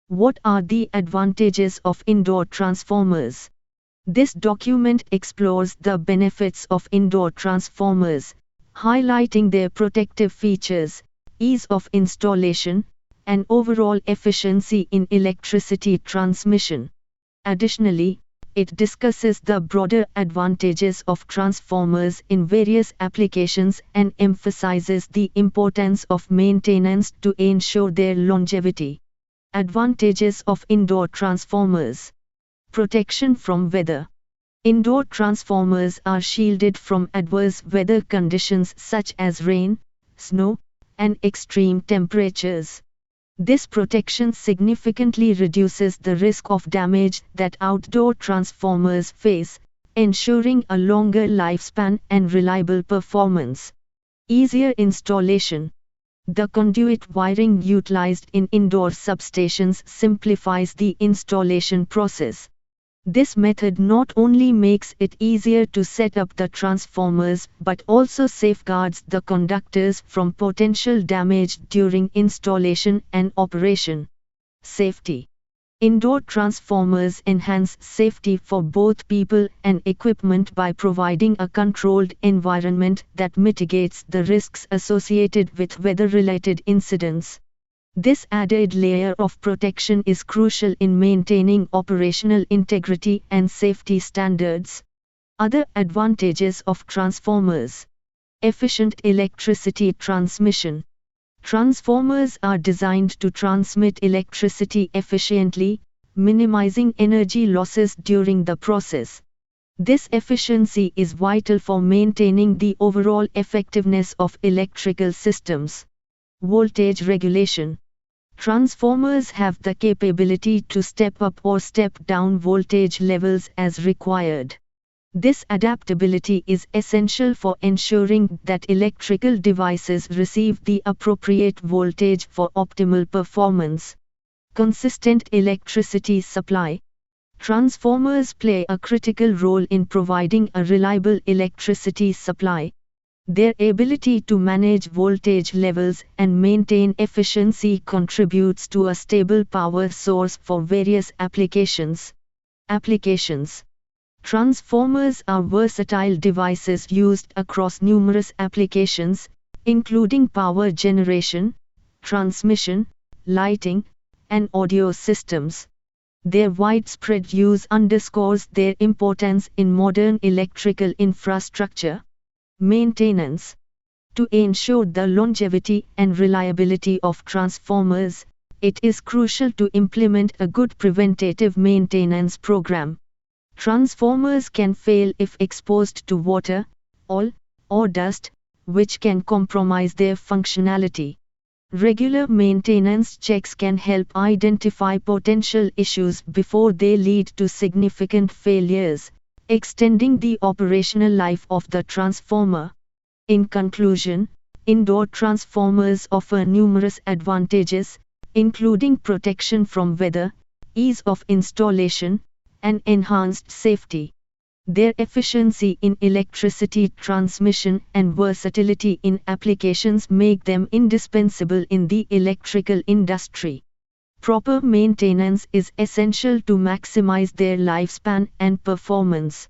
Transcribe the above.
What are the advantages of indoor transformers? This document explores the benefits of indoor transformers, highlighting their protective features, ease of installation, and overall efficiency in electricity transmission. Additionally, it discusses the broader advantages of transformers in various applications and emphasizes the importance of maintenance to ensure their longevity. Advantages of indoor transformers. Protection from weather. Indoor transformers are shielded from adverse weather conditions such as rain, snow, and extreme temperatures. This protection significantly reduces the risk of damage that outdoor transformers face, ensuring a longer lifespan and reliable performance. Easier installation. The conduit wiring utilized in indoor substations simplifies the installation process. This method not only makes it easier to set up the transformers but also safeguards the conductors from potential damage during installation and operation. Safety. Indoor transformers enhance safety for both people and equipment by providing a controlled environment that mitigates the risks associated with weather-related incidents. This added layer of protection is crucial in maintaining operational integrity and safety standards. Other advantages of transformers. Efficient electricity transmission. Transformers are designed to transmit electricity efficiently, minimizing energy losses during the process. This efficiency is vital for maintaining the overall effectiveness of electrical systems. Voltage regulation. Transformers have the capability to step up or step down voltage levels as required. This adaptability is essential for ensuring that electrical devices receive the appropriate voltage for optimal performance. Consistent electricity supply. Transformers play a critical role in providing a reliable electricity supply. Their ability to manage voltage levels and maintain efficiency contributes to a stable power source for various applications. Applications. Transformers are versatile devices used across numerous applications, including power generation, transmission, lighting, and audio systems. Their widespread use underscores their importance in modern electrical infrastructure. Maintenance. To ensure the longevity and reliability of transformers, it is crucial to implement a good preventative maintenance program. Transformers can fail if exposed to water, oil, or dust, which can compromise their functionality. Regular maintenance checks can help identify potential issues before they lead to significant failures, extending the operational life of the transformer. In conclusion, indoor transformers offer numerous advantages, including protection from weather, ease of installation, and enhanced safety. Their efficiency in electricity transmission and versatility in applications make them indispensable in the electrical industry. Proper maintenance is essential to maximize their lifespan and performance.